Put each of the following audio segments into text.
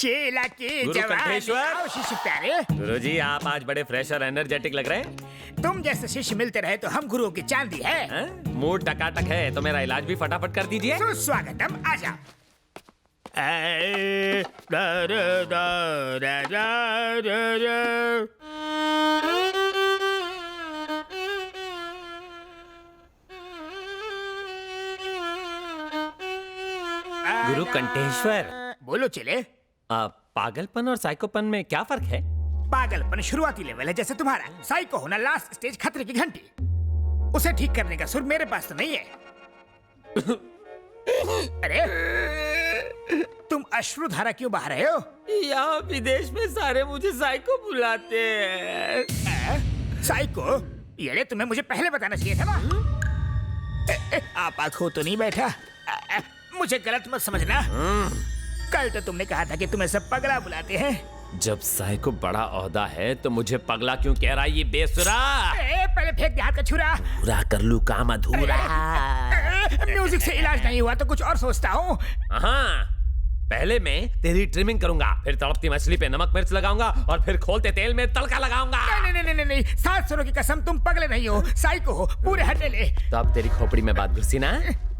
शेला के गुरु जवान कंठेश्वर। आओ शिष्य प्यारे। गुरुजी आप आज बड़े फ्रेश और एनर्जेटिक लग रहे हैं। तुम जैसे शिष्य मिलते रहे तो हम गुरुओं की चांदी है। हैं? मूड टकाटक है तो मेरा इलाज भी फटाफट कर दीजिए। सुस्वागतम, आ जाओ। गुरु कंठेश्वर, बोलो चले। पागलपन और साइकोपन में क्या फर्क है? पागलपन शुरुआती लेवल है जैसे तुम्हारा, साइको होना लास्ट स्टेज, खतरे की घंटी। उसे ठीक करने का सुर मेरे पास तो नहीं है। अरे तुम अश्रुधारा क्यों बहा रहे हो? यहाँ विदेश में सारे मुझे साइको बुलाते हैं। साइको? ये तुम्हें मुझे पहले बताना चाहिए था ना। आप आंखों तो नहीं बैठा? मुझे गलत मत समझना। कल तो तुमने कहा था कि तुम्हें सब पगला बुलाते हैं। जब साइको बड़ा ओहदा है तो मुझे पगला क्यों कह रहा है ये बेसुरा? पहले फेंक दे हाथ का छुरा। पूरा कर लूं काम अधूरा। म्यूजिक से इलाज नहीं हुआ तो कुछ और सोचता हूँ। हाँ, पहले मैं तेरी ट्रिमिंग करूंगा, फिर तड़पती मछली पे नमक मिर्च लगाऊंगा और फिर खोलते तेल में तड़का लगाऊंगा। नहीं, 7 सुरों की कसम, तुम पगले नहीं हो, साइको हो, पूरे हटेले। तो अब तेरी खोपड़ी में बात घुसी ना,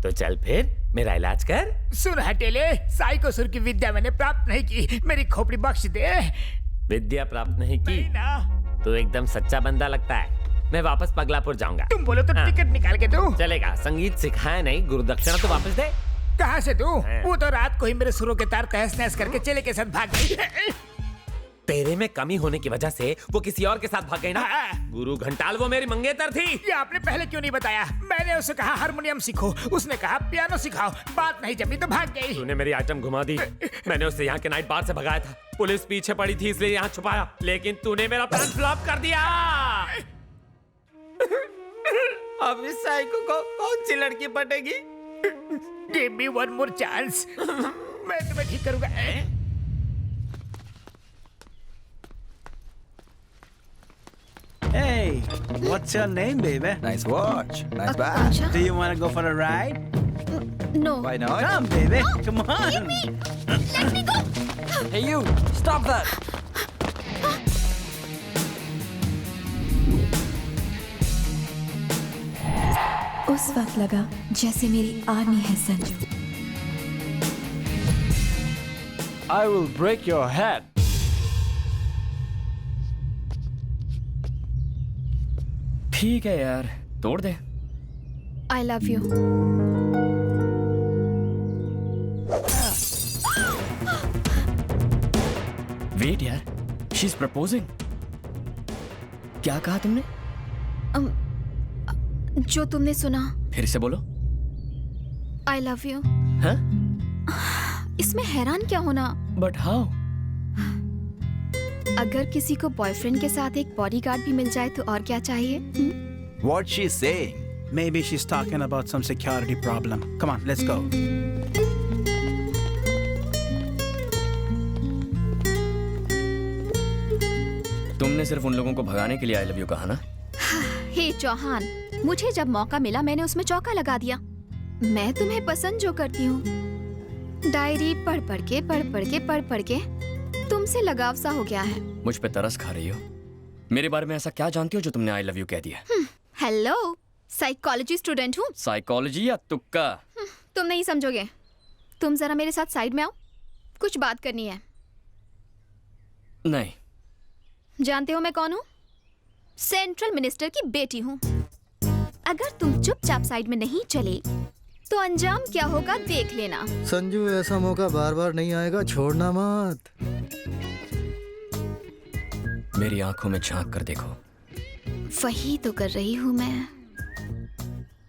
तो चल फिर मेरा इलाज कर। सुन हटेले, साइको सुर की विद्या मैंने प्राप्त नहीं की, मेरी खोपड़ी बख्श दे। विद्या प्राप्त नहीं की नहीं ना। तो एकदम सच्चा बंदा लगता है। मैं वापस पगलापुर जाऊंगा। तुम बोलो तो हाँ। टिकट निकाल के दो। चलेगा, संगीत सिखाया नहीं, गुरु दक्षिणा तो वापस दे। कहाँ से दूं? हाँ। वो तो रात को ही मेरे सुरों के तार तहस नहस करके चेले के साथ भाग गई। तेरे में कमी होने की वजह से वो किसी और के साथ भाग गई ना। हाँ। गुरु घंटाल वो मेरी मंगेतर थी। ये आपने पहले क्यों नहीं बताया? मैंने उसे कहा हारमोनियम सीखो, उसने कहा पियानो सिखाओ, बात नहीं जमी तो भाग गई। तूने मेरी आइटम घुमा दी। मैंने उसे यहाँ के नाइट बार से भगाया था, पुलिस पीछे पड़ी थी इसलिए यहाँ छुपाया, लेकिन तूने मेरा प्लान फ्लॉप कर दिया। अब इस साइको को कौन सी लड़की पटेगी? Give me one more chance. मैं तुम्हें ठीक करूंगा। Hey, what's your name, baby? Nice watch. Nice bag. Do you want to go for a ride? No. Why not? Come, baby. Come on. Leave me. Let me go. Hey, you! Stop that! उस वक्त लगा जैसे मेरी army है Sanju. I will break your head. ठीक है यार, तोड़ दे। I love you. वेट यार, she's proposing. क्या कहा तुमने? जो तुमने सुना, फिर से बोलो। I love you. हाँ? इसमें हैरान क्या होना? But how? अगर किसी को बॉयफ्रेंड के साथ एक बॉडीगार्ड भी मिल जाए तो और क्या चाहिए? What's she saying? Maybe she's talking about some security problem. Come on, let's go. तुमने सिर्फ उन लोगों को भगाने के लिए आई लव यू कहा ना? हे चौहान, मुझे जब मौका मिला मैंने उसमें चौका लगा दिया। मैं तुम्हें पसंद जो करती हूँ, डायरी पढ़ पढ़ के तुमसे लगाव सा हो गया है। मुझ पे तरस खा रही हो? मेरे बारे में ऐसा क्या जानती हो जो तुमने आई लव यू कह दिया? हेलो, साइकोलॉजी स्टूडेंट हूँ। साइकोलॉजी या तुक्का? तुम नहीं समझोगे। तुम जरा मेरे साथ साइड में आओ, कुछ बात करनी है। नहीं। जानते हो मैं कौन हूँ? सेंट्रल मिनिस्टर की बेटी हूँ। अगर तुम चुपचाप साइड में नहीं चले तो अंजाम क्या होगा देख लेना। संजू, ऐसा मौका बार बार नहीं आएगा, छोड़ना मत। मेरी आंखों में झांक कर देखो। वही तो कर रही हूँ मैं।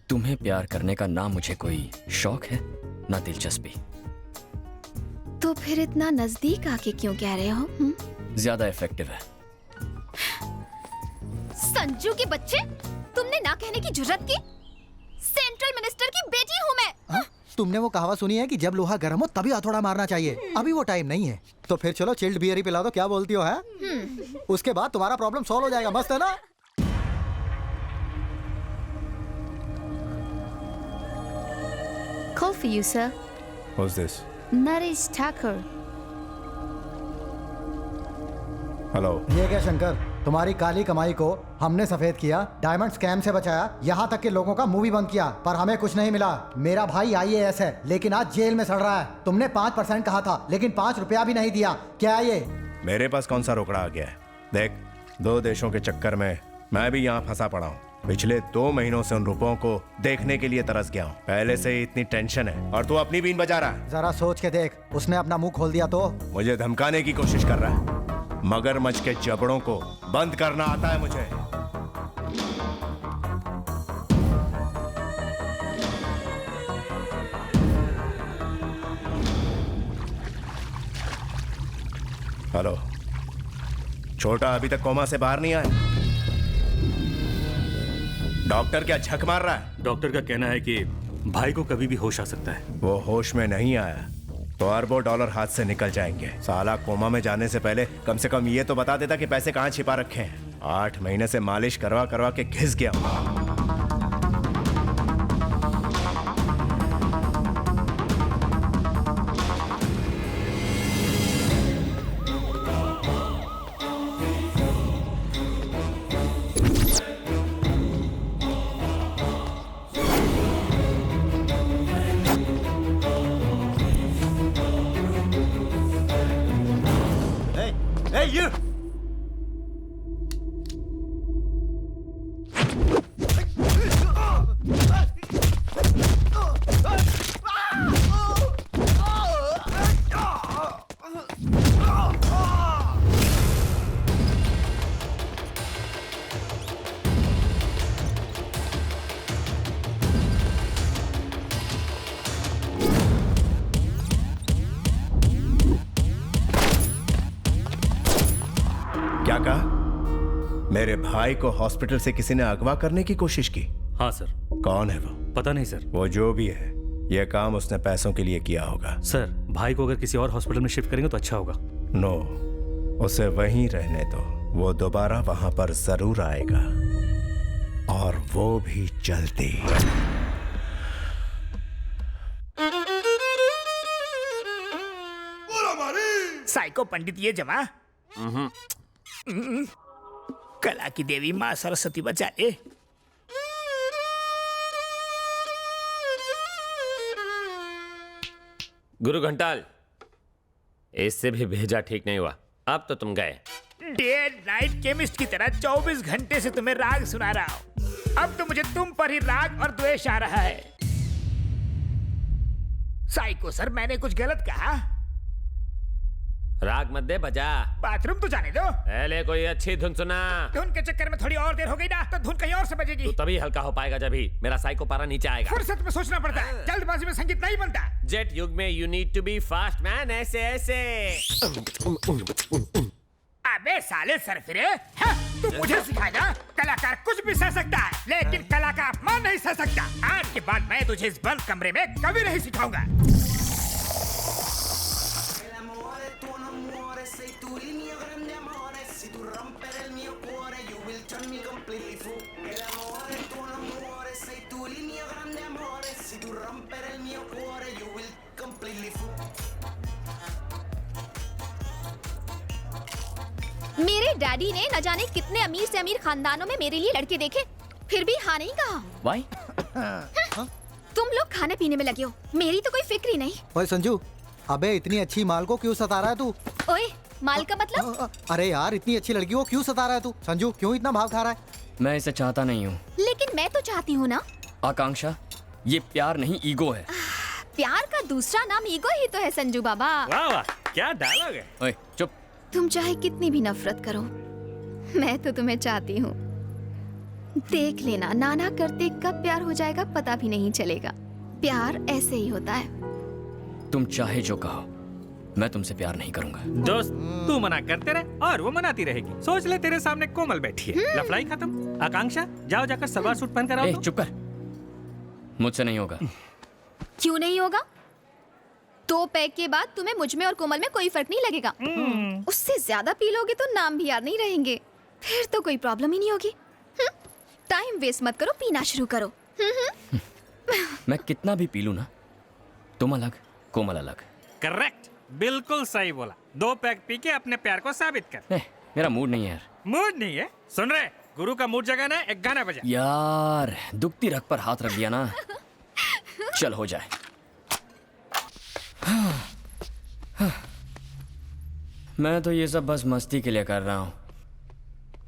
तुम्हें प्यार करने का ना मुझे कोई शौक है ना दिलचस्पी। तो फिर इतना नजदीक आके क्यों कह रहे हो? ज्यादा इफेक्टिव है। संजू के बच्चे, तुमने ना कहने की जुर्रत की? सेंट्रल मिनिस्टर की बेटी हूँ मैं। हाँ? तुमने वो कहावत सुनी है कि जब लोहा गर्म हो तभी हथौड़ा मारना चाहिए? अभी वो टाइम नहीं है। तो फिर चलो चिल्ड बियर ही पिला दो, क्या बोलती हो? है उसके बाद तुम्हारा प्रॉब्लम सॉल्व हो जाएगा। मस्त है ना? Call for you, sir. Who's this? Naresh Thakur. Hello. ये क्या शंकर, तुम्हारी काली कमाई को हमने सफेद किया, डायमंड स्कैम से बचाया, यहाँ तक कि लोगों का मुंह भी बंद किया, पर हमें कुछ नहीं मिला। मेरा भाई IAS है लेकिन आज जेल में सड़ रहा है। तुमने 5% कहा था लेकिन 5 रुपया भी नहीं दिया। क्या ये? मेरे पास कौन सा रोकड़ा आ गया है? देख, 2 देशों के चक्कर में मैं भी यहाँ फंसा पड़ा हूँ। पिछले 2 महीनों से उन रुपयों को देखने के लिए तरस गया हूँ। पहले से ही इतनी टेंशन है और तू अपनी बीन बजा रहा है। जरा सोच के देख, उसने अपना मुंह खोल दिया तो। मुझे धमकाने की कोशिश कर रहा है। मगरमच्छ के जबड़ों को बंद करना आता है मुझे। हेलो, छोटा अभी तक कोमा से बाहर नहीं आया? डॉक्टर क्या झक मार रहा है? डॉक्टर का कहना है कि भाई को कभी भी होश आ सकता है। वो होश में नहीं आया तो अरबों डॉलर हाथ से निकल जाएंगे। साला कोमा में जाने से पहले कम से कम ये तो बता देता कि पैसे कहाँ छिपा रखे हैं। 8 महीने से मालिश करवा करवा के घिस गया हूं। क्या कहा? मेरे भाई को हॉस्पिटल से किसी ने अगवा करने की कोशिश की? हाँ सर। कौन है वो? पता नहीं सर। वो जो भी है, यह काम उसने पैसों के लिए किया होगा। सर, भाई को अगर किसी और हॉस्पिटल में शिफ्ट करेंगे तो अच्छा होगा। नो, उसे वहीं रहने दो। वो दोबारा वहां पर जरूर आएगा और वो भी जल्दी। साइको पंडित ये जमा कला की देवी माँ सरस्वती बचा ले। गुरु घंटाल, इससे भी भेजा ठीक नहीं हुआ। अब तो तुम गए। डे नाइट केमिस्ट की तरह 24 घंटे से तुम्हें राग सुना रहा हूँ। अब तो मुझे तुम पर ही राग और द्वेष आ रहा है। साइको सर, मैंने कुछ गलत कहा? राग मत दे, बजा। बाथरूम तो जाने दो। पहले कोई अच्छी धुन सुना। धुन के चक्कर में थोड़ी और देर हो गई ना तो धुन कहीं और से बजेगी। तू तभी हल्का हो पाएगा जब ही मेरा साइको पारा नीचे आएगा। फुर्सत में सोचना पड़ता है, जल्दबाजी में संगीत नहीं बनता। जेट युग में you need to be fast man. ऐसे ऐसे। अबे साले सरफिरे, तू मुझे सिखाएगा? कलाकार कुछ भी सह सकता है लेकिन कला का अपमान नहीं सह सकता। आज के बाद मैं तुझे इस बंद कमरे में कभी नहीं सिखाऊंगा। मेरे डैडी ने न जाने कितने अमीर से अमीर खानदानों में मेरे लिए लड़के देखे, फिर भी हाँ नहीं कहा। Why? तुम लोग खाने पीने में लगे हो, मेरी तो कोई फिक्र ही नहीं। ओए संजू, अबे इतनी अच्छी माल को क्यों सता रहा है तू? ओए, माल का मतलब? अरे यार, इतनी अच्छी लड़की को क्यों सता रहा है तू? संजू, क्यों इतना भाव खा रहा है? मैं इसे चाहता नहीं हूँ। लेकिन मैं तो चाहती हूँ ना। आकांक्षा, ये प्यार नहीं, ईगो है। प्यार का दूसरा नाम ईगो ही तो है संजू बाबा। वाह वाह, क्या डायलॉग है। ओए, चुप। तुम चाहे कितनी भी नफरत करो, मैं तो तुम्हें चाहती हूँ। देख लेना, नाना करते कब प्यार हो जाएगा पता भी नहीं चलेगा। प्यार ऐसे ही होता है। तुम चाहे जो कहो, मैं तुमसे प्यार नहीं करूंगा। दोस्त, तू मना करते रहे और वो मनाती रहेगी। सोच ले, तेरे सामने कोमल बैठी है। लफड़ाई खत्म। आकांक्षा, जाओ जाकर सलवार सूट पहन कर आओ। चुप कर। मुझसे नहीं होगा। क्यों नहीं होगा? 2 पैक के बाद तुम्हें मुझ में और कोमल में कोई फर्क नहीं लगेगा। उससे ज्यादा पी लोगे तो नाम भी याद नहीं रहेंगे, फिर तो कोई प्रॉब्लम ही नहीं होगी। टाइम वेस्ट मत करो, पीना शुरू करो। मैं कितना भी पी लूं ना, तुम अलग, कोमल अलग। करेक्ट, बिल्कुल सही बोला। 2 पैक पी के अपने प्यार को साबित कर। मेरा मूड नहीं है यार। मूड नहीं है? सुन रहे, गुरु का मूड जगाना है, एक गाना बजा। यार दुखती रग पर हाथ रख दिया ना। चल हो जाए। मैं तो ये सब बस मस्ती के लिए कर रहा हूं,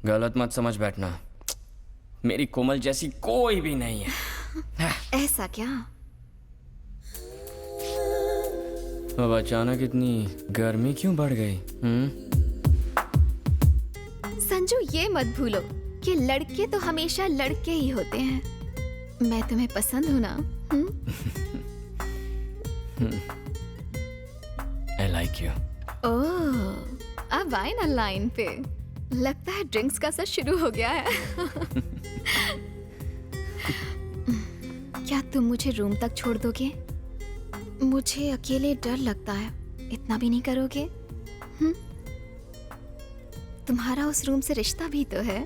गलत मत समझ बैठना। मेरी कोमल जैसी कोई भी नहीं है। ऐसा क्या? अब अचानक इतनी गर्मी क्यों बढ़ गई? संजू, ये मत भूलो कि लड़के तो हमेशा लड़के ही होते हैं। मैं तुम्हें पसंद हूं ना? I like you. ओह, अब आए ना लाइन पे। लगता है ड्रिंक्स का असर शुरू हो गया है। क्या तुम मुझे रूम तक छोड़ दोगे? मुझे अकेले डर लगता है, इतना भी नहीं करोगे? तुम्हारा उस रूम से रिश्ता भी तो है।